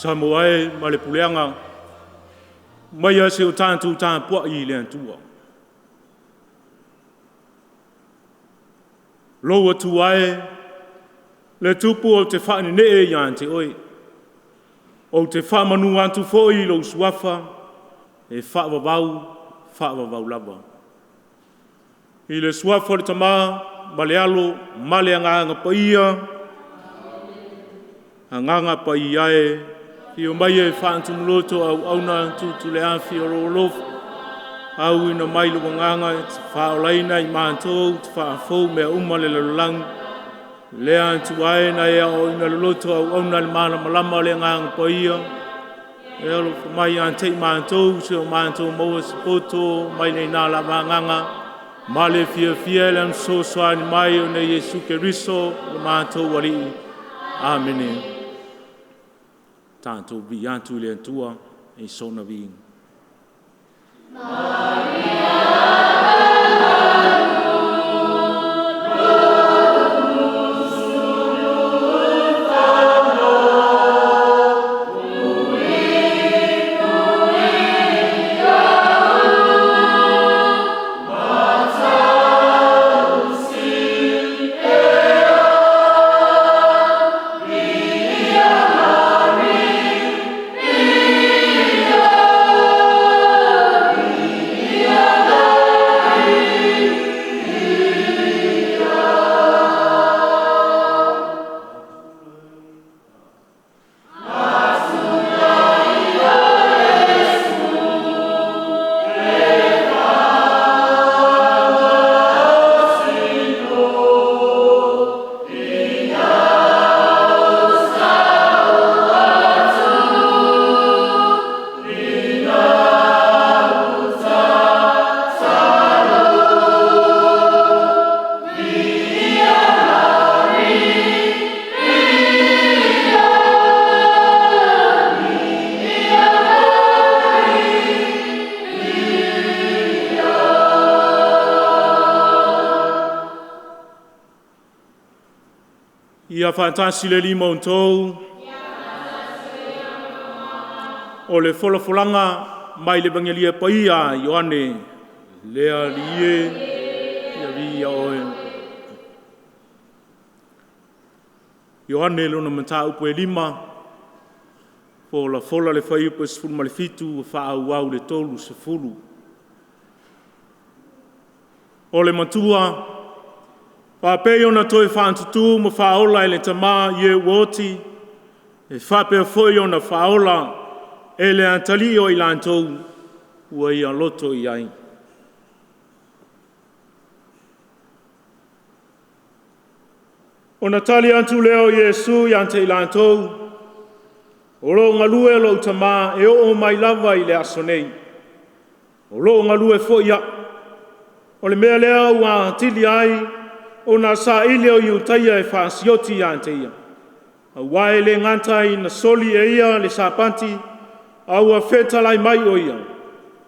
Samoae ma le puleanga mai a se o tātou tāpua I le antua. Loa tuae le tupu o te whaani nee I ante oi. O te whamanu antu foi lo suafa e whaavavau lava. I le suafa le tama ma le alo ma le anganga paia anganga paia e I o mai e whaantu mloto au auna tutu le afi o rolof au ina mai lo nganga te whaolaina I mātou te whaafou mea umale le lolang le antu ai na ea o ina loto au auna le mana malama le anganga paia e alo mai ante I mātou se o mātou maua sipoto mai nei nā la nganga ma le fia le so soani mai o ne Yesu Keriso le mātou wali Amen. Tātou vi antu le antua e sona vi. Ia whaatasi le lima untou. O le wholafolanga mai le bangelia paia Ioane. Lea lie, ia vi oe. Ioane lona mata upo e lima. Po la fola le whai upo e sifuru ma le fitu, wha au le tolu se furu. O le matua, Whapei ona toi whaantutu mo whaola le tama ye woti, e whapea foi ona whaola e le antali o ilantou ua ia loto I ai. Ona tali antu leo Yesu yante ilantou, o lo ngalue lo tama e o mai lava I le asonei. O lo ngalue foi ia, o le mea lea ua tili ai, ona sa ile o iutaia e whaasioti ante ia. A wae le ngantai na soli e ia le sapanti, au a whetalai mai o ia.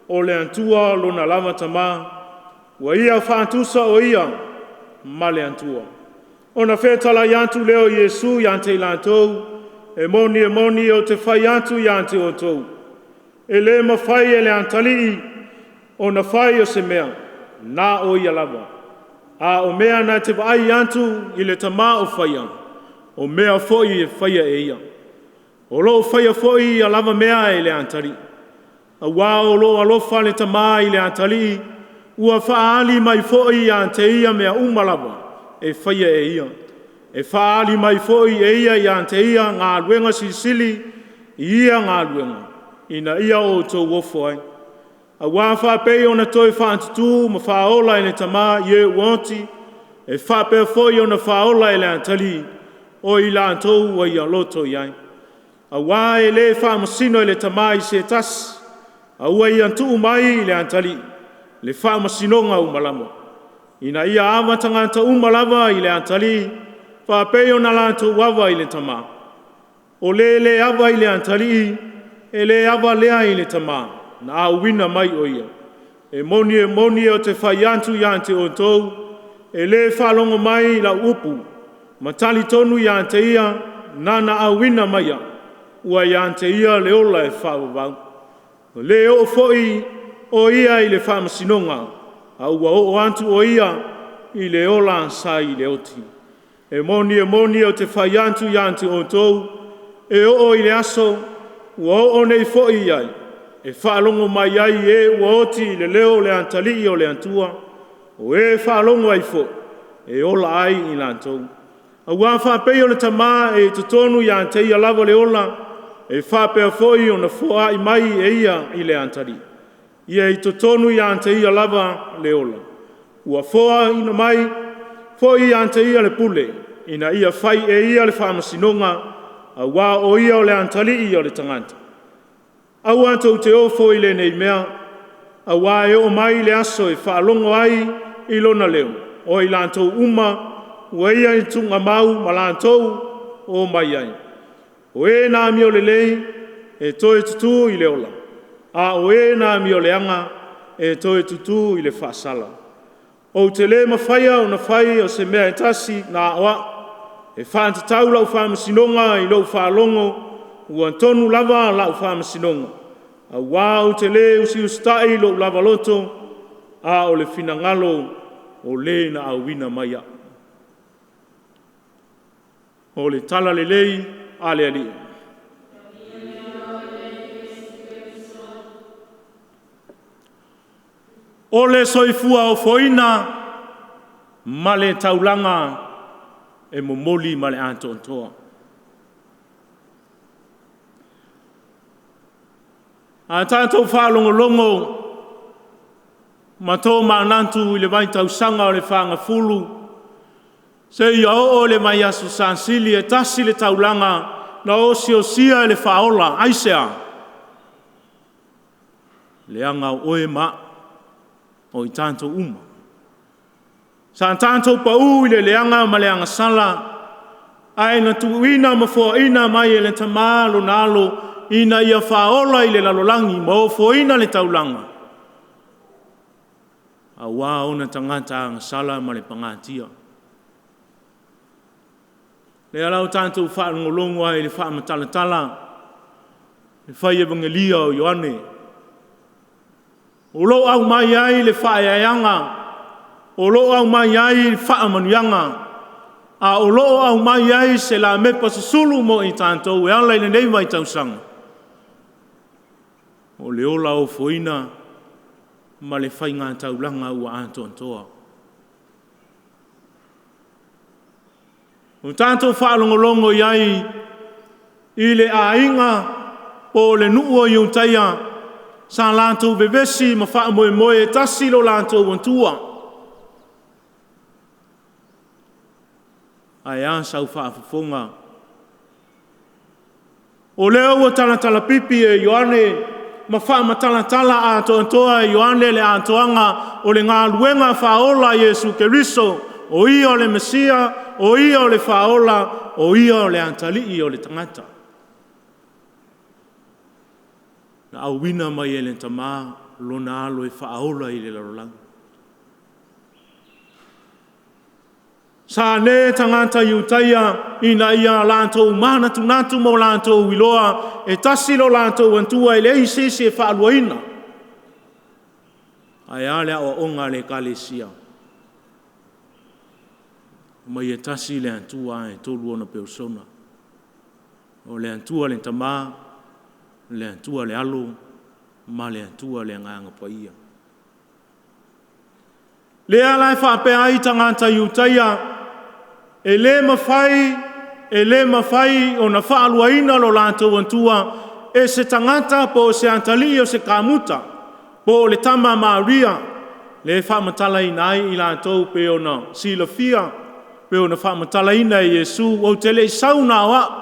O le antua lona lava tama, wa ia whaantusa o ia, ma le antua. Ona whetalai antu leo Yesu yante ilantou, e moni o te whai antu yante o tou. E le mawhai e le antali, ona whai o se mea, na o ia lava. A o mea na te vai antu I le tama o whaia, o mea foi e whaia e ia. O lo whaia foi a lava mea e le antari. A wā o lo alofa le tama I le antari, ua whaali mai foi ante ia mea umalava e whaia e ia. E whaali mai foi e ia I ante ia ngā luenga sisili, I ia ngā luenga, ina ia o tō wofo ai. A wā whapei ona toi whaantutu ma whaola I le tama ye wanti, e whapea foi ona whaola I le antali, o I la antou wa ia loto iai. A wā e le whaamasino I le tama I se tas, a ua I antu mai I le antali, le whaamasinonga umalama. Ina ia amatanganta umalava I le antali, whapei ona la antou wawa I le tama. O le ava I le antali, e le ava lea I le tama. Na awina mai o ia. E moni o te whai antu iante o tou, e le whalongo mai la upu, ma tali tonu iante ia, nana awina mai ia. ua iante ia le ola e whaavavau. Le o foi o ia i le whaamasinonga, a ua o antu o ia i le ola sa i le oti. E moni o te whai antu iante o tou, e o i le aso, ua o nei foi iai, e whaalongo mai ai e ua oti i le leo le antali o le antua, o e whaalongo ai fo, e ola ai i lantou. A ua whapei o le tamā e tutonu iante ia lava le ola, e whapea foi o na fua i mai e ia i le antari. Ia i tutonu iante ia lava le ola. Ua fua ina mai, foi iante ia le pule, ina ia fai e ia le whaamasinonga, a wā o ia o le antali i o le tanganta. A ua tau te ofo i le nei mea, a wā e o mai le aso e whaalongo ai i lona leo, o i lantou uma, ua ia i tunga mau ma lantou o mai ai. O e nā mio le lei, e toe tutu i le ola. A o e nā mio le anga, e toe tutu i le whaasala. O te le mawhaia o na whai o se mea e tasi nā oa, e whaantatau lau whaamasinonga i lau whaalongo, ua tonu lava lau whaamasinonga. A wā o te le usi ustai lau lava loto, a o le finangalo o le na awina maia. O le tala le lei, ale ali. O le soifua o foina, ma le taulanga e momoli ma le antontoa. A tātou whaalongolongo, ma tō maanantu i le vai tausanga o le whaanga fulu, se ia o le mai asu sansili e tasi le taulanga na o sia le whaola, aisea. Le anga o e ma o i tātou uma. Sa tātou pa u i le leanga ma le anga sala, ai na tuina ma fua ina mai e le tamalo nalo, ina ia whaola i le lalolangi ma o fua ina le taulanga. A wā ona tangata anga sala ma le pangatia. Le alau tātou whaangolongo ai le whaamatalatala, le whai evangelia o Ioane. O lo au mai ai le whaeaianga, o lo au mai ai le whaamanuianga, a o lo au mai ai se la mepa susulu mo i tātou e ala i nei mai tausanga. O le ola o foina, ma le whai ngā taulanga ua antontoa. O tātou whaalongolongo iai i le ainga o le nuo i untaia sa lātou bevesi ma whaamoe moe tasi lo lātou wantua. Ai ansau whaafafonga. O leo o talatala pipi e Ioane ma whaamatalatala a toantoa e Ioane le atoanga o le ngā luenga whaola Jesu Keriso o ia o le Mesia, o ia o le whaola, o ia o le antalii o le tangata. Na au wina mai e le tamā, lona alo e whaola i le larolang. Sa ne tangata iutaia, ina ia lantou mana tunatu mo lantou wiloa, e tasilo lantou antua i le isisi e whaaluaina. Ai ale o onga le Ekalesia. Mai e tasi le antua e tolu ona peusona. O le antua le tamā, le antua le alo, ma le antua le Aiga Paia. Le ala e whaapea ai tangata iutaia, e le mawhai o na whaaluaina lo lantou antua, e se tangata po se antali o se kamuta, po le tama Maria, le whaamatala inai i lantou pe o na silafia, pe o na whaamatala ina e Jesu, o te le sauna wa,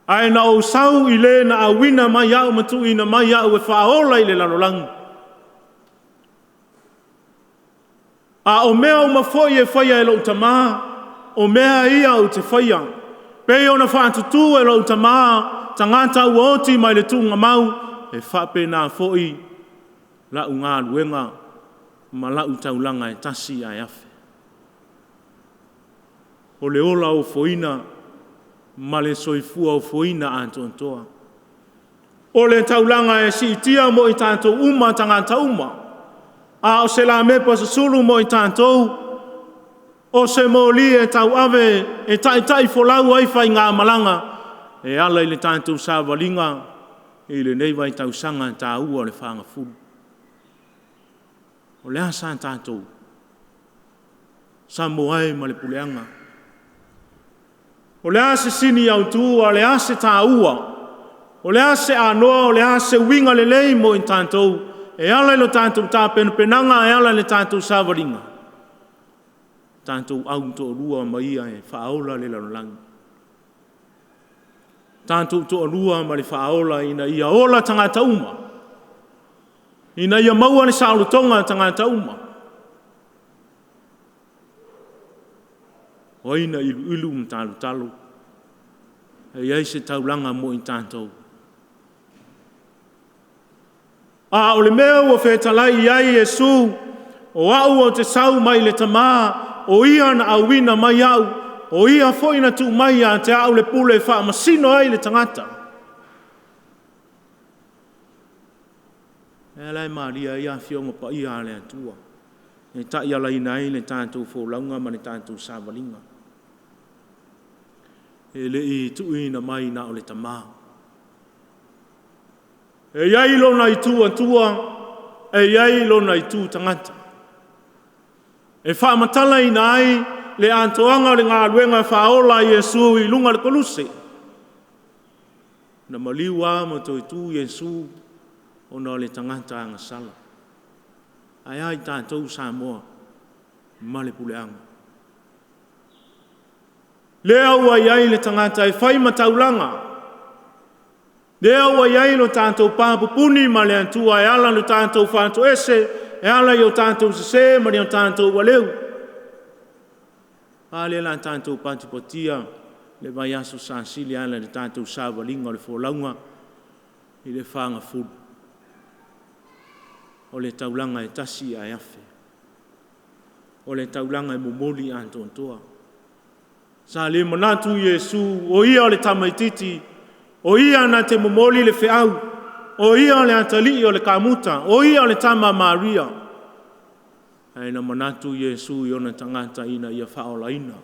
ai na o sau i le na awina mai au matu ina mai au e whaola i le lalolangu. A o mea o mawhoi e whaia e lau tamā, o mea ia o te whaia. Pei o na whaatutu e lau tamā, tangata uoti mai le tunga mau, e whape nā whoi, lau ngā luenga, ma lau taulanga e tasi ai afe. O le ola o whoina, ma le soifua o foina atontoa. O le taulanga e si itia mo i tātou uma tangata uma. A o se la mepa se sulu mo i tātou. O se moli e tau ave e tai folau ai fai ngā malanga. E ala i le tātou sāwalinga i le neiwa i tau sanga tā ua le whanga fulu. O le asa tātou. Sa moai ma le puleanga. O le ase sini au tua, o le ase tā ua. O le ase anoa, o le ase winga le lei mo i tātou. E ala i lo tātou tā penanga, e ala le tātou sāwaringa. Tātou au to rua ma ia e whaola le lalangi. Tātou to rua ma le whaola ina ia ola tangata uma. Ina ia maua le saurutonga tangata uma. O ina ilu mtalu. E iai se taulanga mo i tātou. A o le mea ua whetalai iai Yesu, o au o te sau mai le tamā, o ia na awina mai au, o ia foina tu mai a te au le pule wha masino ai le tangata. E lai Maria ia Afioga Paia le atua. E tai ala inai le tātou fōlaunga ma le tātou sāwalinga. E le i tuina mai na o le tamā. E iai lona i tua, e iai lona i tū tangata. E whaamatala i nai le antoanga le ngā luenga whaola Yesu i lunga le koluse. Na maliwa mo to i tū Yesu o na le tangata anga sala. Ai ai tātou Samoa ma le puleanga. Lea ua iai le tangata e whai mataulanga. Lea ua iai lo tātou pāpupuni ma le antua e ala lo tātou whanto ese, e ala i o tātou sese ma le o tātou waleu. Ale la tātou pātipotia le vai aso sāsili ala le tātou sāwalinga o le fōlaunga i le whanga fulu. O le taulanga e tasi a afe. O le taulanga e momoli a antontoa. Sa le manatu Yesu, o ia o le tamaititi, o ia na te momoli le feau, o ia o le atali o le kamuta, o ia o le tama Maria. Ai na manatu Yesu i ona tangata ina ia whaola ina.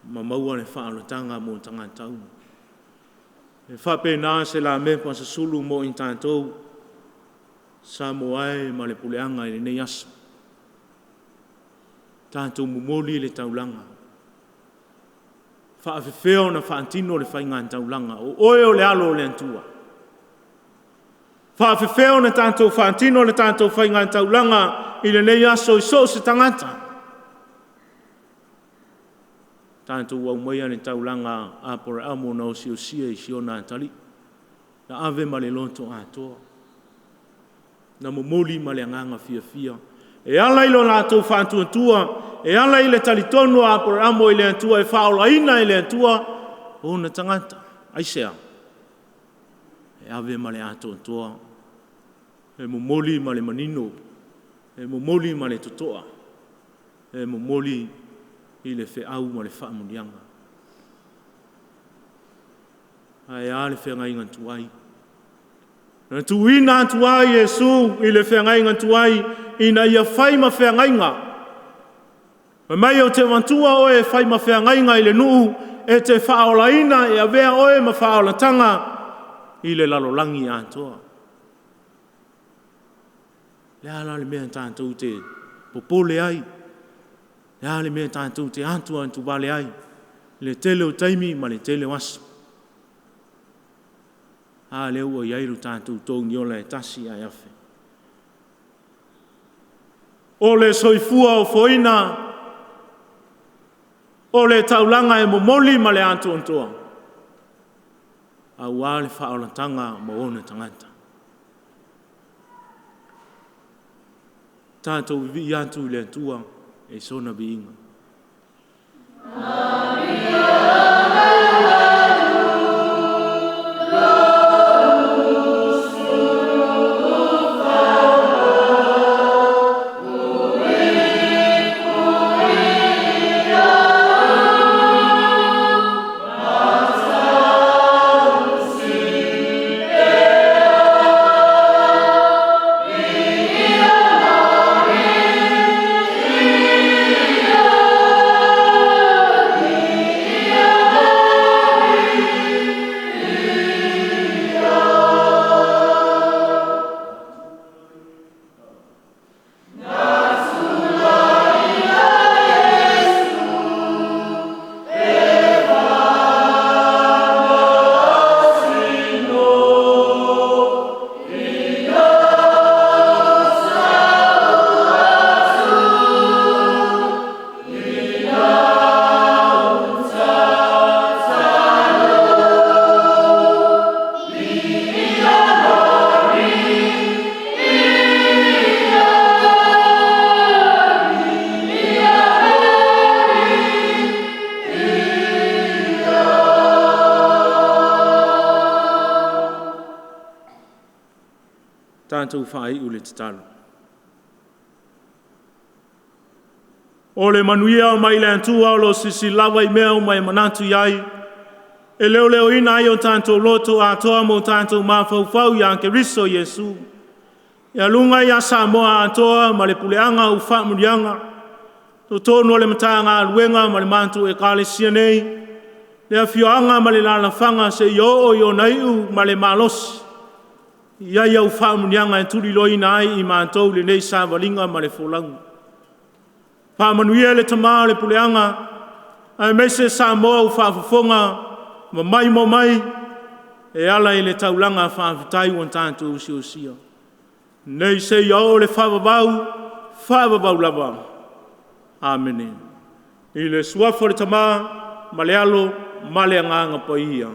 Ma maua le whaola tanga mo tangata uma. E whape nā se la mepa sa sulu mo in tātou, sa moai ma le puleanga i le nei asa. Tātou momoli le taulanga. Whaafefeo na whaantino le whainga taulanga, o oe o le alo le antua. Whaafefeo na tātou whaantino le tātou whainga taulanga i le nei aso i so se tangata. Tātou wau maia le taulanga apore amo na o si o sia i si o nā tali. Na ave ma le lonto atoa. Na momoli ma le anganga fia. E ala ilo nā tau whaantua, e ala i le talitonu apore amo i le antua, e whaola ina i le antua, o na tangata, aisea. E ave ma le atontoa, e momoli ma le manino, e momoli ma le totoa, e momoli i le wheau ma le whaamunianga. Ai a le whenga inga tuai. Na tuina tuai Yesu i le whenga inga tuai, ina ia whai ma whenga inga. Mai o te wantua oe whai ma whenga inga i le nuu, e te whaola ina e a vea oe ma whaola tanga i le lalolangi atoa. Le ala le mea tātou te popole ai. Le ala le mea tātou te atua antu wale ai. Le tele o taimi ma le tele o aso. A le ua iairu tātou tō niola e tasi ai afe. O le soifua o foina, o le taulanga e momoli ma le atu ontoa. Auala le whaolatanga ma ona tangata. Tātou vi atu le atua e sona biinga. tātou whai ule te talo. O le manuia o mai le antua o lo sisi lawa I mea o mai manatu iai, e leo leo ina ai o tātou loto a toa mo tātou mawhauwhau I anke riso Yesu. Ia lunga ia Samoa a toa ma le puleanga u whaamurianga, to tono le matanga aluenga ma le mantu Ekalesia nei, le Afioga ma le lalafanga se o naiu ma le malosi. Ia ia u whaamurianga e turi loina ai I mātou le nei sāwalinga ma le wholangu. Whaamanuia le tamaa le puleanga, ai mese Samoa u whaafufonga, ma mai mo mai, e ala I le taulanga whaafutai wan tātou usia. Nei se o le whaavavau lava. Amen. I le suafa le tamaa, ma le alo, ma le anganga paia.